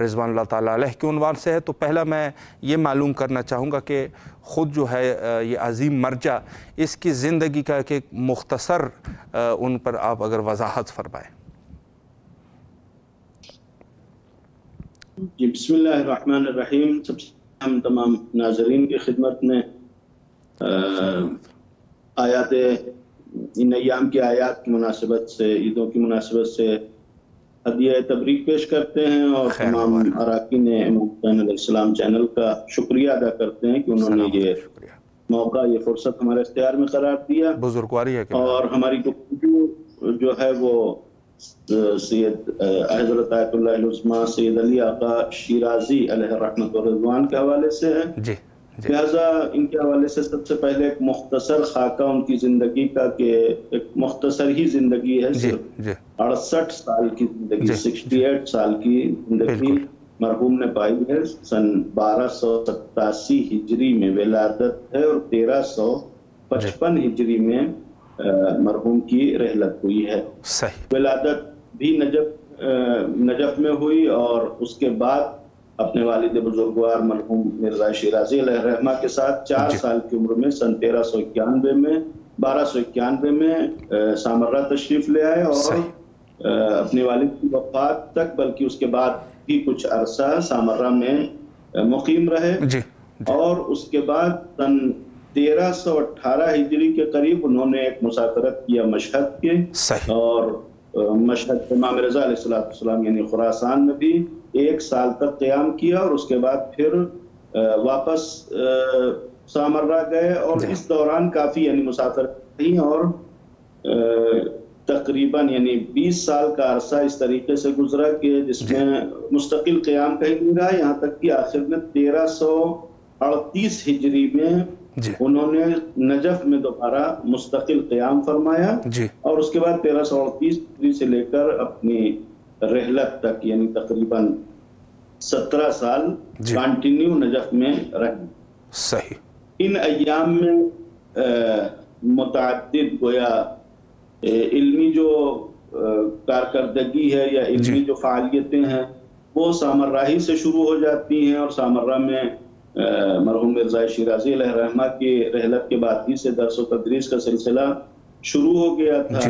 رضوان اللہ تعالیٰ علیہ کے عنوان سے ہے، تو پہلا میں یہ معلوم کرنا چاہوں گا کہ خود جو ہے یہ عظیم مرجع، اس کی زندگی کا ایک مختصر ان پر آپ اگر وضاحت فرمائیں۔ جی بسم اللہ الرحمن الرحیم۔ سب سے ہم تمام ناظرین کی خدمت میں آیات ان ایام کی آیات کی مناسبت سے، عیدوں کی مناسبت سے ہدیہ تبریک پیش کرتے ہیں، اور تمام اراکین امام حسین علیہ السلام چینل کا شکریہ ادا کرتے ہیں کہ انہوں نے یہ موقع، یہ فرصت ہمارے اختیار میں قرار دیا، بزرگواری ہے۔ اور ہماری گفتگو جو ہے وہ سید حضرت آیت اللہ العظمیٰ سید علی آقا شیرازی علیہ الرحمۃ والرضوان کے حوالے سے ہے۔ جی لہٰذا ان کے حوالے سے سب سے پہلے ایک مختصر خاکہ ان کی زندگی کا، کہ ایک مختصر ہی زندگی ہے، صرف 68 سال کی زندگی، 68 سال کی زندگی مرحوم نے پائی ہے۔ سن 1287 ہجری میں ولادت ہے، اور 1355 ہجری میں مرحوم کی رحلت ہوئی ہے۔ ولادت بھی نجف میں ہوئی، اور اس کے بعد اپنے والد بزرگوار مرحوم مرزا شیرازی علیہ الرحمہ کے ساتھ 4 سال کی عمر میں سن 1291 میں سامرہ تشریف لے آئے، اور اپنے والد کی وفات تک، بلکہ اس کے بعد بھی کچھ عرصہ سامرہ میں مقیم رہے، اور اس کے بعد سن 1318 ہجری کے قریب انہوں نے ایک مسافرت کیا مشہد کے، اور مشہد امام رضا علیہ السلام یعنی خراسان میں بھی 1 سال تک قیام کیا، اور اس کے بعد پھر واپس سامرہ گئے، اور اس دوران کافی یعنی مسافرت تھی، اور تقریباً یعنی 20 سال کا عرصہ اس طریقے سے گزرا کہ جس میں مستقل قیام کہیں نہیں رہا، یہاں تک کہ آخر میں 1338 ہجری میں انہوں نے نجف میں دوبارہ مستقل قیام فرمایا، اور اس کے بعد 1338 ہجری سے لے کر اپنی رحلت تک یعنی تقریباً 17 سال کانٹینیو نجف میں رہے۔ ان ایام میں متعدد گویا علمی جو کارکردگی ہے یا علمی جو فعالیتیں ہیں وہ سامراہی سے شروع ہو جاتی ہیں، اور سامرہ میں مرحوم مرزا شیرازی علیہ الرحمہ کی رحلت کے بعد ہی سے درس و تدریس کا سلسلہ شروع ہو گیا تھا۔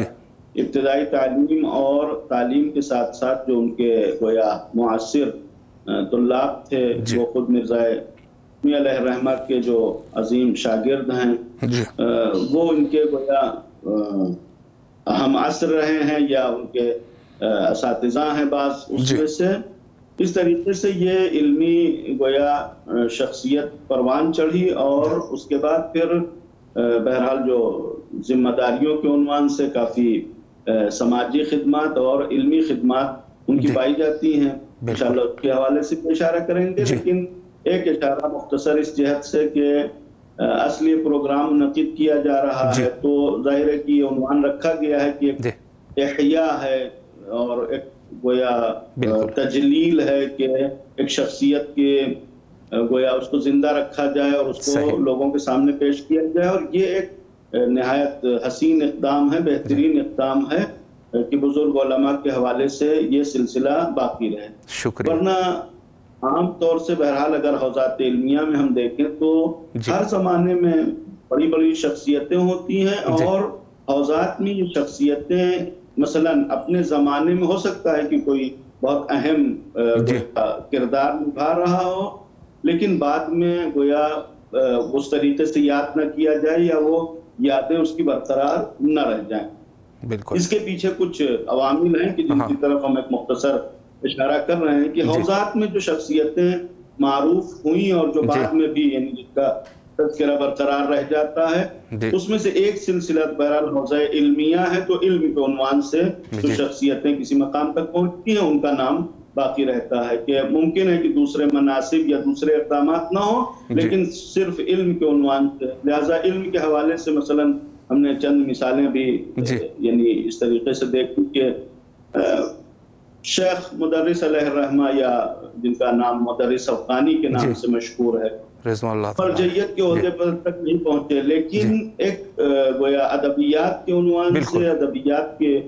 ابتدائی تعلیم اور تعلیم کے ساتھ ساتھ جو ان کے گویا معاصر طلاب تھے وہ خود مرزا علیہ الرحمہ کے جو عظیم شاگرد ہیں وہ ان کے گویا ہم عصر رہے ہیں یا ان کے اساتذہ ہیں بعض اس میں سے۔ اس طریقے سے یہ علمی گویا شخصیت پروان چڑھی، اور اس کے بعد پھر بہرحال جو ذمہ داریوں کے عنوان سے کافی سماجی خدمات اور علمی خدمات ان کی پائی جاتی ہیں، انشاءاللہ اس کے حوالے سے اشارہ کریں گے۔ لیکن ایک اشارہ مختصر اس جہت سے کہ اصلی پروگرام منعقد کیا جا رہا ہے تو ظاہر ہے کہ یہ عنوان رکھا گیا ہے کہ ایک احیاء ہے اور ایک گویا تجلیل ہے کہ ایک شخصیت کے گویا اس کو زندہ رکھا جائے اور اس کو لوگوں کے سامنے پیش کیا جائے، اور یہ ایک نہایت حسین اقدام ہے، بہترین اقدام ہے کہ بزرگ علماء کے حوالے سے یہ سلسلہ باقی رہے۔ شکریہ۔ ورنہ عام طور سے بہرحال اگر حوزات علمیہ میں ہم دیکھیں تو ہر زمانے میں بڑی بڑی شخصیتیں ہوتی ہیں، اور حوزات میں یہ شخصیتیں مثلا اپنے زمانے میں ہو سکتا ہے کہ کوئی بہت اہم کردار نبھا رہا ہو، لیکن بعد میں گویا اس طریقے سے یاد نہ کیا جائے یا وہ یادیں اس کی برقرار نہ رہ جائیں۔ اس کے پیچھے کچھ عوامل ہیں کہ جن کی طرف ہم ایک مختصر اشارہ کر رہے ہیں کہ حوزات میں جو شخصیتیں معروف ہوئیں اور جو بعد میں بھی یعنی جس کا تذکرہ برقرار رہ جاتا ہے، اس میں سے ایک سلسلہ بہرحال حوزہ علمیہ ہے، تو علم کے عنوان سے جو شخصیتیں کسی مقام تک پہنچتی ہیں ان کا نام باقی رہتا ہے، کہ ممکن ہے کہ دوسرے مناصب یا دوسرے اقدامات نہ ہوں لیکن صرف علم کے عنوان سے۔ لہٰذا علم کے حوالے سے مثلا ہم نے چند مثالیں بھی یعنی اس طریقے سے دیکھی کہ شیخ مدرس علیہ الرحمہ یا جن کا نام مدرس افغانی کے نام سے مشہور ہے، فرجیت کے عہدے پر تک نہیں پہنچے، لیکن ایک گویا ادبیات کے عنوان سے، ادبیات کے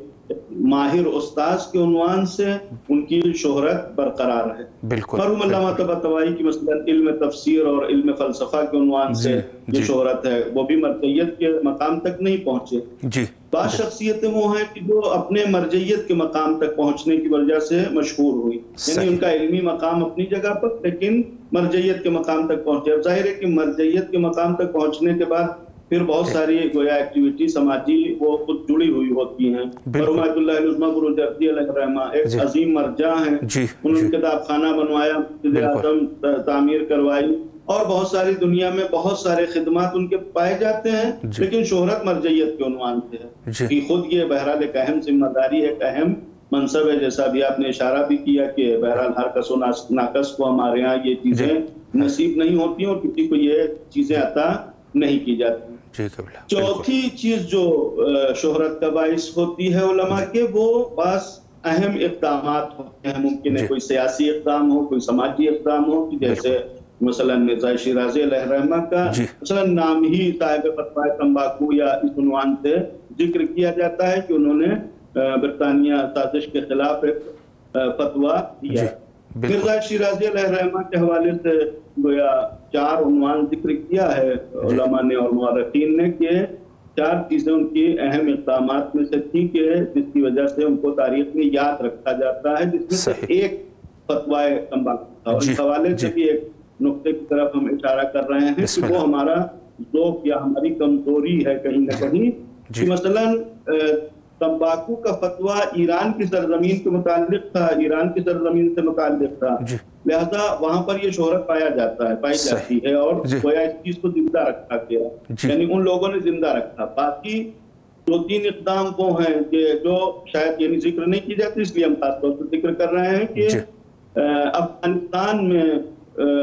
ماہر استاذ کے عنوان سے ان کی شہرت برقرار ہے۔ مرحوم علامہ طباطبائی کی مثلا علم تفسیر اور علم فلسفہ کے عنوان سے جو شہرت ہے وہ بھی مرجعیت کے مقام تک نہیں پہنچے۔ بعض شخصیتیں وہ ہیں کہ جو اپنے مرجعیت کے مقام تک پہنچنے کی وجہ سے مشہور ہوئی، یعنی ان کا علمی مقام اپنی جگہ پر لیکن مرجعیت کے مقام تک پہنچے۔ اب ظاہر ہے کہ مرجعیت کے مقام تک پہنچنے کے بعد پھر بہت ساری گویا ایکٹیویٹی سماجی وہ خود جڑی ہوئی ہوتی ہیں۔ مرحوم آیت اللہ العظمہ گروجردی علیہ الرحمہ ایک عظیم مرجع ہیں، انہوں نے کتاب خانہ بنوایا، مسجد اعظم تعمیر کروائی، اور بہت ساری دنیا میں بہت سارے خدمات ان کے پائے جاتے ہیں، لیکن شہرت مرجعیت کے عنوان سے ہے کہ خود یہ بہرحال ایک اہم ذمہ داری ہے، ایک اہم منصب ہے، جیسا بھی آپ نے اشارہ بھی کیا کہ بہرحال ہر کس و ناقص کو ہمارے ہاں یہ چیزیں نصیب نہیں ہوتی اور کسی کو یہ چیزیں عطا نہیں کی جاتی۔ چوتھی چیز جو شہرت کا باعث ہوتی ہے علماء کے، وہ بعض اہم اقدامات ہوتے ہیں، ممکن ہے کوئی سیاسی اقدام ہو، کوئی سماجی اقدام ہو، مثلا مرزا شیرازی علیہ الرحمہ کا مثلا نام ہی صاحب فتویٰ تمباکو یا اس عنوان سے ذکر کیا جاتا ہے کہ انہوں نے برطانیہ سازش کے خلاف ایک فتویٰ دیا۔ مرزا شیرازی علیہ الرحمہ کے حوالے سے گویا 4 عنوان ذکر کیا ہے علماء نے اور مورخین نے کہ 4 چیزیں ان کی اہم اقدامات میں سے تھی کہ جس کی وجہ سے ان کو تاریخ میں یاد رکھا جاتا ہے، جس میں سے ایک فتویٰ تمباکو تھا۔ اور اس حوالے سے بھی ایک نقطے کی طرف ہم اشارہ کر رہے ہیں کہ وہ ہمارا ذوق یا ہماری کمزوری ہے کہیں نہ کہیں، کہ مثلاً تمباکو کا فتویٰ ایران کی سرزمین کے متعلق تھا، ایران کی سرزمین سے متعلق تھا، لہذا وہاں پر یہ شہرت پائی جاتی ہے اور گویا اس چیز کو زندہ رکھا گیا، یعنی ان لوگوں نے زندہ رکھا۔ باقی 2-3 اقدام وہ ہیں کہ جو شاید یعنی ذکر نہیں کی جاتی، اس لیے ہم خاص طور پر ذکر کر رہے ہیں کہ افغانستان میں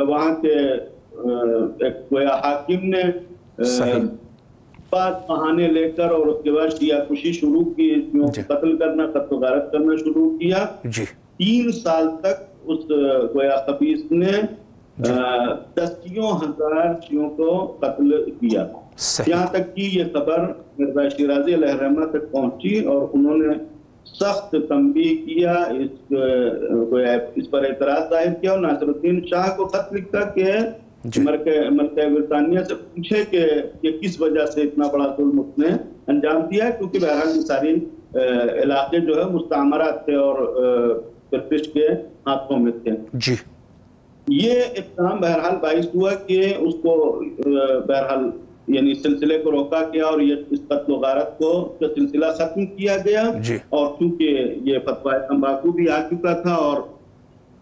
وہاں کے ایک گویا حاکم نے بعض بہانے لے کر اور اس کے بعد شیعہ کشی شروع کی، قتل کرنا، قتل و غارت کرنا شروع کیا۔ 3 سال تک اس گویا خبیث نے 10,000 شیعوں کو قتل کیا، یہاں تک کہ یہ خبر مرزا شیرازی علیہ الرحمہ تک پہنچی اور انہوں نے سخت تنبیہ کیا، اس پر اعتراض ظاہر کیا اور ناصر الدین شاہ کو خط لکھا کہ ملکہ برطانیہ سے پوچھے کہ یہ کس وجہ سے اتنا بڑا ظلم اس نے انجام دیا ہے، کیونکہ بہرحال یہ ساری علاقے جو ہے مستعمرات تھے اور برٹش کے ہاتھوں میں تھے۔ یہ اقدام بہرحال باعث ہوا کہ اس کو بہرحال یعنی سلسلے کو روکا گیا اور یہ اس قتل و غارت کو سلسلہ ختم کیا گیا، اور چونکہ یہ فتویٰ تمباکو بھی آ چکا تھا اور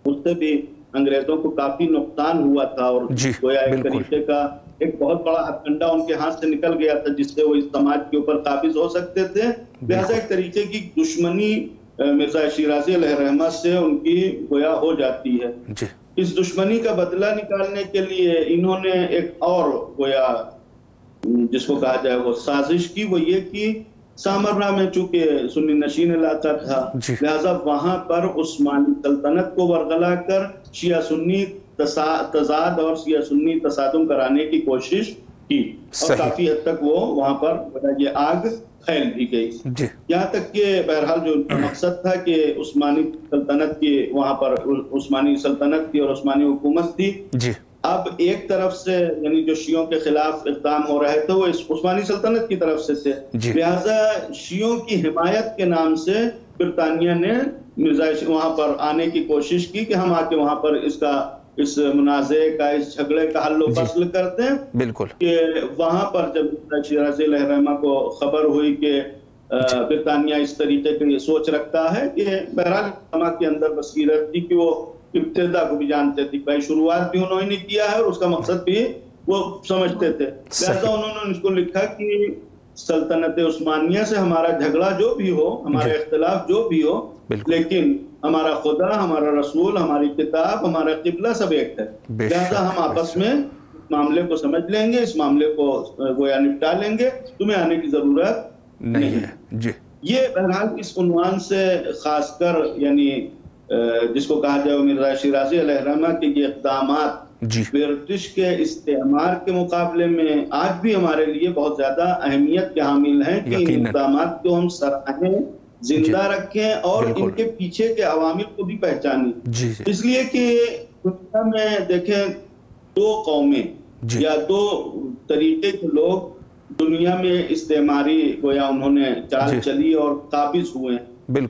اس سے بھی انگریزوں کو کافی نقصان ہوا تھا اور گویا ایک طریقے کا ایک بہت بڑا ہتھکنڈا ان کے ہاتھ سے نکل گیا تھا جس سے وہ اس سماج کے اوپر قابض ہو سکتے تھے، لہذا ایک طریقے کی دشمنی مرزا شیرازی علیہ الرحمہ سے ان کی گویا ہو جاتی ہے۔ اس دشمنی کا بدلہ نکالنے کے لیے انہوں نے ایک اور گویا جس کو کہا جائے وہ سازش کی، وہ یہ کہ سامرنا میں چونکہ سنی نشین علاقہ تھا، لہذا وہاں پر عثمانی سلطنت کو ورغلا کر شیعہ سنی تضاد اور شیعہ سنی تصادم کرانے کی کوشش کی، اور کافی حد تک وہ وہاں پر یہ آگ پھیل بھی گئی، یہاں تک کہ بہرحال جو مقصد تھا کہ عثمانی سلطنت کی وہاں پر عثمانی سلطنت تھی اور عثمانی حکومت تھی، اب ایک طرف سے یعنی جو شیعوں کے خلاف اقدام ہو رہے تھے وہ عثمانی سلطنت کی طرف سے تھے، لہذا شیعوں کی حمایت کے نام سے برطانیہ نے وہاں پر آنے کی کوشش کی کہ ہم آ کے وہاں پر اس منازعے کا، اس جھگڑے کا حل و فصل کرتے ہیں۔ بالکل کہ وہاں پر جب شیرازی علیہ الرحمہ کو خبر ہوئی کہ برطانیہ اس طریقے کی سوچ رکھتا ہے کہ بہرحال علماء کے اندر بصیرت تھی کہ وہ ابتدا کو بھی جانتے تھے، بھائی شروعات بھی انہوں نے کیا ہے اور اس کا مقصد بھی وہ سمجھتے تھے، لہذا انہوں نے اس کو لکھا کہ سلطنت عثمانیہ سے ہمارا جھگڑا جو بھی ہو، ہمارا اختلاف جو بھی ہو، لیکن ہمارا خدا، ہمارا رسول، ہماری کتاب، ہمارا قبلہ سب ایک ہے، لہذا ہم آپس میں معاملے کو سمجھ لیں گے، اس معاملے کو گویا نپٹا لیں گے، تمہیں آنے کی ضرورت نہیں ہے۔ یہ بہرحال اس عنوان سے خاص کر یعنی جس کو کہا جائے مرزا شیرازی علیہ الرحمہ کے یہ اقدامات برٹش کے استعمار کے مقابلے میں آج بھی ہمارے لیے بہت زیادہ اہمیت کے حامل ہیں کہ ان اقدامات کو ہم سراہیں زندہ رکھیں اور ان کے پیچھے کے عوامل کو بھی پہچانیں. اس لیے کہ دنیا میں دیکھیں دو قومیں یا دو طریقے کے لوگ دنیا میں استعماری گویا انہوں نے چال چلی اور قابض ہوئے ہیں.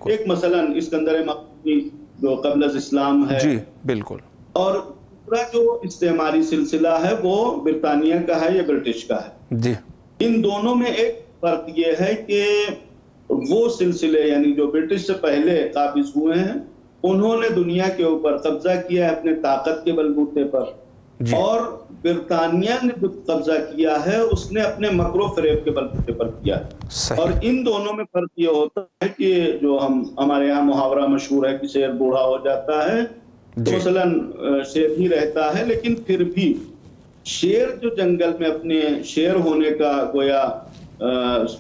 ایک مثلا اسکندر مقدونی جو قبل از اسلام ہے, بالکل, اور دوسرا جو استعماری سلسلہ ہے وہ برطانیہ کا ہے یا برٹش کا ہے. ان دونوں میں ایک فرق یہ ہے کہ وہ سلسلے یعنی جو برٹش سے پہلے قابض ہوئے ہیں انہوں نے دنیا کے اوپر قبضہ کیا ہے اپنے طاقت کے بلبوتے پر, اور برطانیہ نے جو قبضہ کیا ہے اس نے اپنے مکر و فریب کے بلبوتے پر کیا. اور ان دونوں میں فرق یہ ہوتا ہے کہ جو ہمارے یہاں محاورہ مشہور ہے کہ شیر بوڑھا ہو جاتا ہے, تو مثلاً شیر ہی رہتا ہے لیکن پھر بھی شیر جو جنگل میں اپنے شیر ہونے کا گویا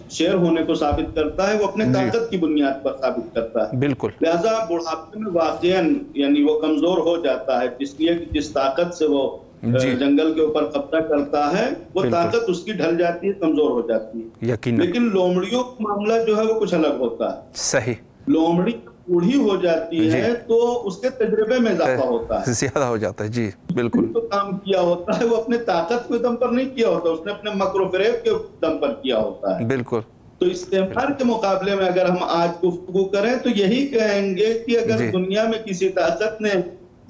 شیر ہونے کو ثابت کرتا ہے وہ اپنے طاقت کی بنیاد پر ثابت کرتا ہے. بالکل, لہذا بڑھاپے میں واقعاً یعنی وہ کمزور ہو جاتا ہے, اس لیے کہ جس طاقت سے وہ جنگل کے اوپر قبضہ کرتا ہے وہ طاقت اس کی ڈھل جاتی ہے, کمزور ہو جاتی ہے. لیکن لومڑیوں کا معاملہ جو ہے وہ کچھ الگ ہوتا ہے. صحیح, لومڑی بوڑھی ہو جاتی ہے تو اس کے تجربے میں اضافہ ہوتا ہے, زیادہ ہو جاتا ہے. جی بالکل, تو کام کیا ہوتا ہے وہ اپنے طاقت کے دم پر نہیں کیا ہوتا, اس نے اپنے مکر و فریب کے دم پر کیا ہوتا ہے. بالکل, تو استعمار کے مقابلے میں اگر ہم آج گفتگو کریں تو یہی کہیں گے کہ اگر دنیا میں کسی طاقت نے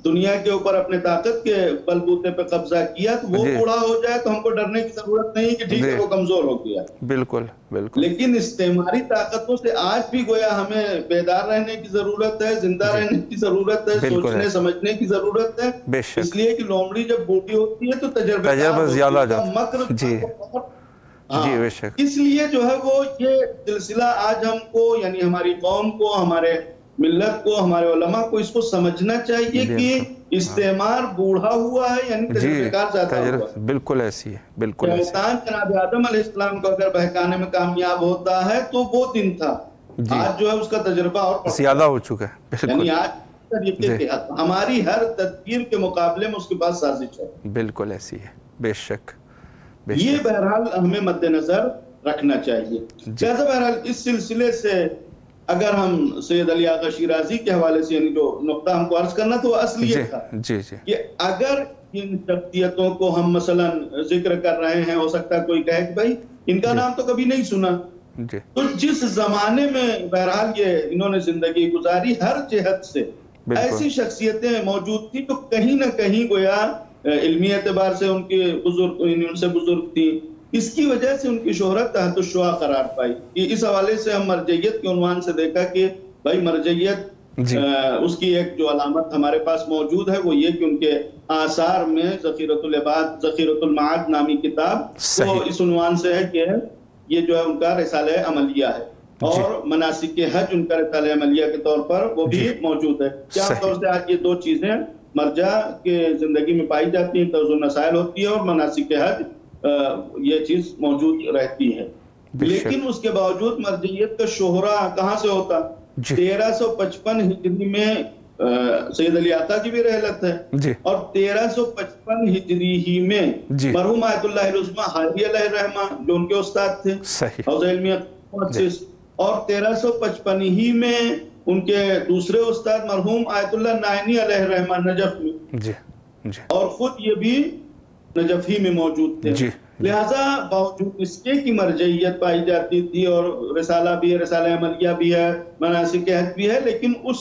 دنیا کے اوپر اپنے طاقت کے بلبوتے پہ قبضہ کیا تو وہ بوڑھا ہو جائے تو ہم کو ڈرنے کی ضرورت نہیں کہ ٹھیک ہے وہ کمزور ہو گیا. بالکل بالکل, لیکن استعماری طاقتوں سے آج بھی گویا ہمیں بیدار رہنے کی ضرورت ہے, زندہ رہنے کی ضرورت ہے, سوچنے سمجھنے کی ضرورت ہے. اس لیے کہ لومڑی جب بوڑھی ہوتی ہے تو تجربہ زیادہ جاتا ہے. مکر جی بے شک, اس لیے جو ہے وہ یہ سلسلہ آج ہم کو یعنی ہماری قوم کو, ہمارے ملت کو, ہمارے علماء کو اس کو سمجھنا چاہیے کہ استعمار بوڑھا ہوا ہے یعنی تجربہ کار زیادہ ہوا ہے. بالکل ایسی ہے, بالکل ایسی. شیطان جناب آدم علیہ السلام کو اگر بہکانے میں کامیاب ہوتا ہے تو وہ دن تھا, آج جو ہے اس کا تجربہ اور زیادہ ہو چکا ہے. یعنی آج ہماری ہر تدبیر کے مقابلے میں اس کے پاس سازش ہے. بالکل ایسی ہے, بے شک. یہ بہرحال ہمیں مد نظر رکھنا چاہیے. لہذا بہرحال اس سلسلے سے اگر ہم سید علی آقا شیرازی کے حوالے سے یعنی جو نقطہ ہم کو عرض کرنا تو اصلی یہ تھا کہ اگر ان شخصیتوں کو ہم مثلا ذکر کر رہے ہیں, ہو سکتا ہے کوئی کہے کہ بھائی ان کا نام تو کبھی نہیں سنا, تو جس زمانے میں بہرحال یہ انہوں نے زندگی گزاری ہر جہت سے ایسی شخصیتیں موجود تھی تو کہیں نہ کہیں گویا علمی اعتبار سے ان کے بزرگ ان سے بزرگ تھی, اس کی وجہ سے ان کی شہرت تحت الشعاع قرار پائی. اس حوالے سے ہم مرجعیت کے عنوان سے دیکھا کہ بھائی مرجعیت اس کی ایک جو علامت ہمارے پاس موجود ہے وہ یہ کہ ان کے آثار میں ذخیرۃ العباد ذخیرۃ المعاد نامی کتاب تو اس عنوان سے ہے کہ یہ جو ہے ان کا رسالہ عملیہ ہے, اور مناسک حج ان کا رسالہ عملیہ کے طور پر وہ بھی موجود ہے. کیا طور سے آج یہ دو چیزیں مرجع کے زندگی میں پائی جاتی ہیں, توجہ مسائل ہوتی ہے اور مناسک حج یہ چیز موجود رہتی ہے. لیکن اس کے باوجود مرجعیت کا شہرہ کہاں سے ہوتا؟ 1355 ہجری میں سید علی آقا کی بھی رحلت ہے, اور 1355 ہجری ہی میں مرحوم آیت اللہ العظمی حاجی علیہ الرحمہ جو ان کے استاد تھے حوزہ علمیہ مؤسس, اور 1355 ہی میں ان کے دوسرے استاد مرحوم آیت اللہ نائنی علیہ الرحمہ نجف میں, اور خود یہ بھی نجف ہی میں موجود تھے. لہٰذا باوجود اس کے کی مرجعیت پائی جاتی تھی اور رسالہ بھی ہے, رسالہ عملیہ بھی ہے, مناسک حج بھی ہے, لیکن اس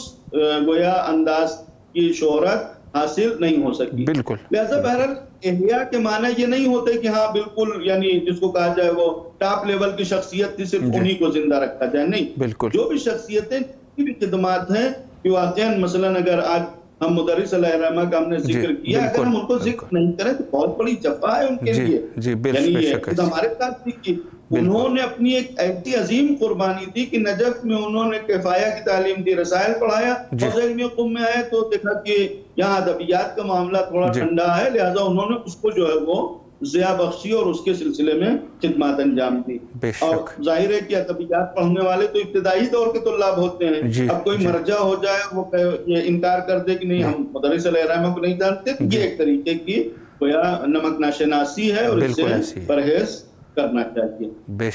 گویا انداز کی شہرت حاصل نہیں ہو سکی. لہٰذا بہرحال احیاء کے معنی یہ نہیں ہوتے کہ ہاں بالکل یعنی جس کو کہا جائے وہ ٹاپ لیول کی شخصیت تھی صرف انہی کو زندہ رکھا جائے, نہیں. جو بھی شخصیتیں کی بھی خدمات ہیں کہ واقعاً مثلاً اگر آج ہم مدرس علیہ الرحمہ کا ہم نے ذکر کیا, اگر ہم ان کو ذکر نہیں کریں تو بہت بڑی جفا ہے ان کے لیے. یعنی یہ ہمارے ساتھ تھی کہ انہوں نے اپنی ایک ایسی عظیم قربانی دی کہ نجف میں انہوں نے کفایہ کی تعلیم دی, رسائل پڑھایا, حوزہ علمیہ قم میں آئے تو دیکھا کہ یہاں ادبیات کا معاملہ تھوڑا ٹھنڈا ہے, لہٰذا انہوں نے اس کو جو ہے وہ ضیاء بخشی اور اس کے سلسلے میں خدمات انجام دی. اور ظاہر ہے کہ ادبیات پڑھنے والے تو ابتدائی دور کے طلاب ہوتے ہیں, اب کوئی مرجع ہو جائے وہ یہ انکار کر دے کہ نہیں ہم مدرس علیہ الرحمہ کو نہیں جانتے, یہ ایک طریقے کی گویا نمک ناشناسی ہے اور اس سے پرہیز کرنا چاہیے۔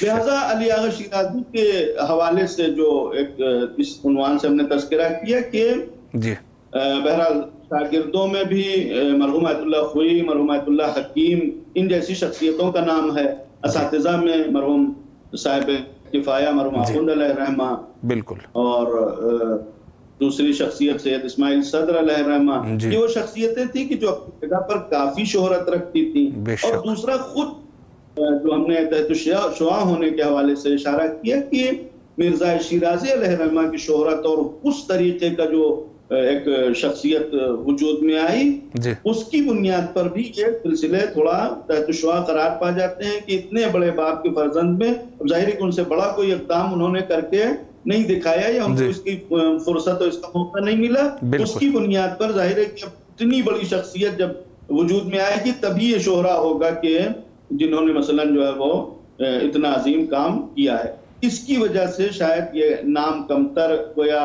لہذا علی آغا شیرازی کے حوالے سے جو ایک اس عنوان سے ہم نے تذکرہ کیا کہ بہرحال شاگردوں میں بھی مرحوم آیت اللہ خوئی، مرحوم آیت اللہ حکیم، ان جیسی شخصیتوں کا نام ہے۔ اساتذہ میں مرحوم صاحب کفایہ مرحوم آخوند علیہ رحمہ، بالکل، اور دوسری شخصیت سید اسماعیل صدر علیہ رحمہ، یہ وہ شخصیتیں تھیں کہ جو اپنی جگہ پر کافی شہرت رکھتی تھیں۔ اور دوسرا خود جو ہم نے تحت شعاع ہونے کے حوالے سے اشارہ کیا کہ مرزا شیرازی علیہ رحمہ کی شہرت اور اس طریقے کا جو ایک شخصیت وجود میں آئی، اس کی بنیاد پر بھی یہ سلسلے تھوڑا تحت شعاع قرار پا جاتے ہیں کہ اتنے بڑے باپ کے فرزند میں ظاہر ہے کہ ان سے بڑا کوئی اقدام انہوں نے کر کے نہیں دکھایا یا ان کو اس کی فرصت اور اس کا موقع نہیں ملا۔ اس کی بنیاد پر ظاہر ہے کہ اتنی بڑی شخصیت جب وجود میں آئے گی تبھی یہ شہرہ ہوگا کہ جنہوں نے مثلا جو ہے وہ اتنا عظیم کام کیا ہے۔ اس کی وجہ سے شاید یہ نام کمتر گویا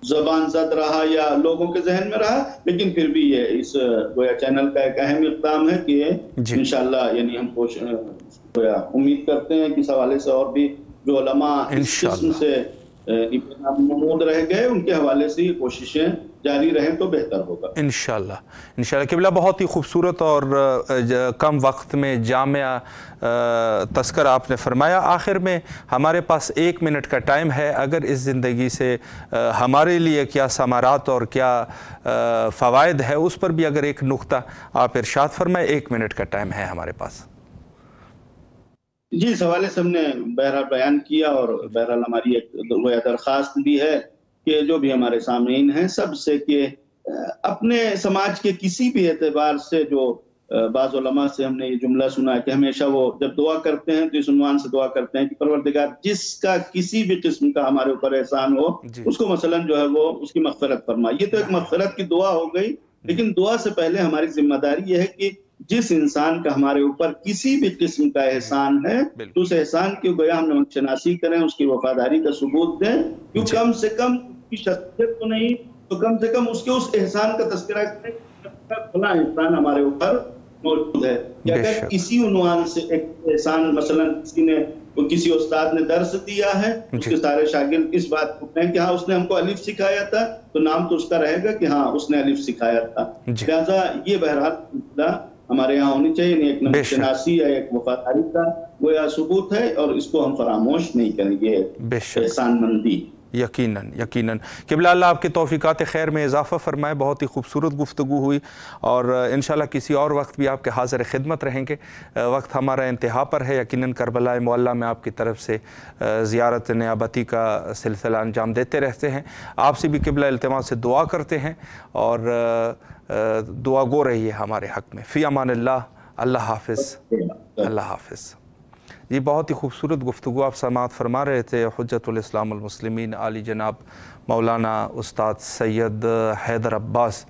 زبان زد رہا یا لوگوں کے ذہن میں رہا، لیکن پھر بھی یہ اس گویا چینل کا ایک اہم اقدام ہے کہ انشاءاللہ یعنی ہم گویا امید کرتے ہیں کہ اس حوالے سے اور بھی جو علماء اس قسم سے نمود رہ گئے ان کے حوالے سے یہ کوششیں جاری رہیں تو بہتر ہوگا انشاءاللہ۔ انشاءاللہ قبلہ بہت ہی خوبصورت اور کم وقت میں جامع تذکرہ آپ نے فرمایا۔ آخر میں ہمارے پاس 1 منٹ کا ٹائم ہے، اگر اس زندگی سے ہمارے لیے کیا ثمرات اور کیا فوائد ہے اس پر بھی اگر ایک نقطہ آپ ارشاد فرمائیں۔ 1 منٹ کا ٹائم ہے ہمارے پاس۔ جی، اس حوالے سے ہم نے بہرحال بیان کیا اور بہرحال ہماری ایک درخواست بھی ہے کہ جو بھی ہمارے سامعین ہیں سب سے کہ اپنے سماج کے کسی بھی اعتبار سے جو بعض علماء سے ہم نے یہ جملہ سنا ہے کہ ہمیشہ وہ جب دعا کرتے ہیں تو اس عنوان سے دعا کرتے ہیں کہ پروردگار جس کا کسی بھی قسم کا ہمارے اوپر احسان ہو اس کو مثلا جو ہے وہ اس کی مغفرت فرمائے۔ یہ تو ایک مغفرت کی دعا ہو گئی، لیکن دعا سے پہلے ہماری ذمہ داری یہ ہے کہ جس انسان کا ہمارے اوپر کسی بھی قسم کا احسان ہے تو اس احسان کی گویا ہم نمک شناسی کریں، اس کی وفاداری کا ثبوت دیں، کیوں کم سے کم اس کی شخصیت تو نہیں تو کم سے کم اس کے اس احسان کا تذکرہ کریں کہ فلاں احسان ہمارے اوپر موجود ہے۔ کہ اگر کسی عنوان سے ایک احسان مثلا کسی استاد نے درس دیا ہے، اس کے سارے شاگرد اس بات کو کہیں کہ ہاں اس نے ہم کو الف سکھایا تھا، تو نام تو اس کا رہے گا کہ ہاں اس نے الف سکھایا تھا۔ لہٰذا یہ بہرحال ہمارے یہاں ہونی چاہیے، ایک نمک شناسی یا ایک وفاداری کا گویا ثبوت ہے اور اس کو ہم فراموش نہیں کریں گے، احسان مندی۔ یقیناً یقیناً۔ قبلہ اللہ آپ کے توفیقات خیر میں اضافہ فرمائے۔ بہت ہی خوبصورت گفتگو ہوئی اور انشاءاللہ کسی اور وقت بھی آپ کے حاضر خدمت رہیں گے۔ وقت ہمارا انتہا پر ہے۔ یقیناً کربلا معلیٰ میں آپ کی طرف سے زیارت نیابتی کا سلسلہ انجام دیتے رہتے ہیں۔ آپ سے بھی قبلہ التماس سے دعا کرتے ہیں اور دعا گو رہی ہے ہمارے حق میں۔ فی امان اللہ۔ اللہ حافظ۔ اللہ حافظ۔ یہ بہت ہی خوبصورت گفتگو آپ سماعت فرما رہے تھے حجت الاسلام المسلمین عالی جناب مولانا استاد سید حیدر عباس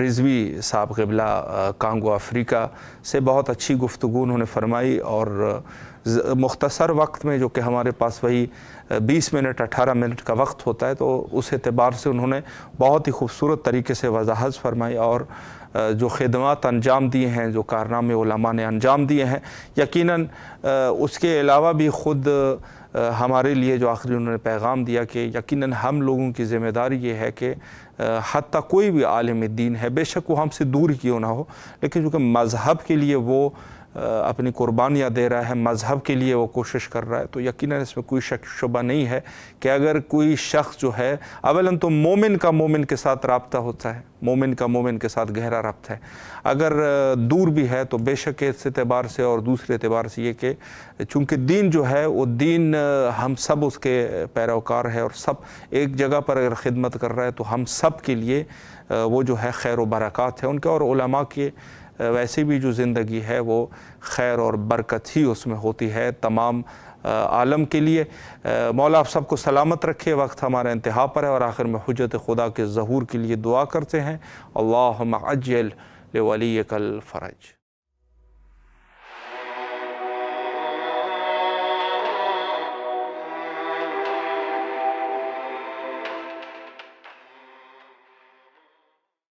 رضوی صاحب قبلہ کانگو افریقہ سے۔ بہت اچھی گفتگو انہوں نے فرمائی اور مختصر وقت میں، جو کہ ہمارے پاس وہی 20 منٹ 18 منٹ کا وقت ہوتا ہے، تو اس اعتبار سے انہوں نے بہت ہی خوبصورت طریقے سے وضاحت فرمائی اور جو خدمات انجام دیے ہیں، جو کارنامے علماء نے انجام دیے ہیں، یقیناً اس کے علاوہ بھی خود ہمارے لیے جو آخری انہوں نے پیغام دیا کہ یقیناً ہم لوگوں کی ذمہ داری یہ ہے کہ حتیٰ کوئی بھی عالم دین ہے، بے شک وہ ہم سے دور کیوں نہ ہو، لیکن چونکہ مذہب کے لیے وہ اپنی قربانیاں دے رہا ہے، مذہب کے لیے وہ کوشش کر رہا ہے، تو یقیناً اس میں کوئی شک شبہ نہیں ہے کہ اگر کوئی شخص جو ہے اولاً تو مومن کا مومن کے ساتھ رابطہ ہوتا ہے، مومن کا مومن کے ساتھ گہرا رابطہ ہے، اگر دور بھی ہے تو بے شک اس اعتبار سے اور دوسرے اعتبار سے یہ کہ چونکہ دین جو ہے وہ دین ہم سب اس کے پیروکار ہے اور سب ایک جگہ پر اگر خدمت کر رہا ہے تو ہم سب کے لیے وہ جو ہے خیر و برکات ہے ان کے، اور علماء کے ویسے بھی جو زندگی ہے وہ خیر اور برکت ہی اس میں ہوتی ہے تمام عالم کے لیے۔ مولا آپ سب کو سلامت رکھے۔ وقت ہمارا انتہا پر ہے اور آخر میں حجت خدا کے ظہور کے لیے دعا کرتے ہیں۔ اللہم عجل لولیک الفرج۔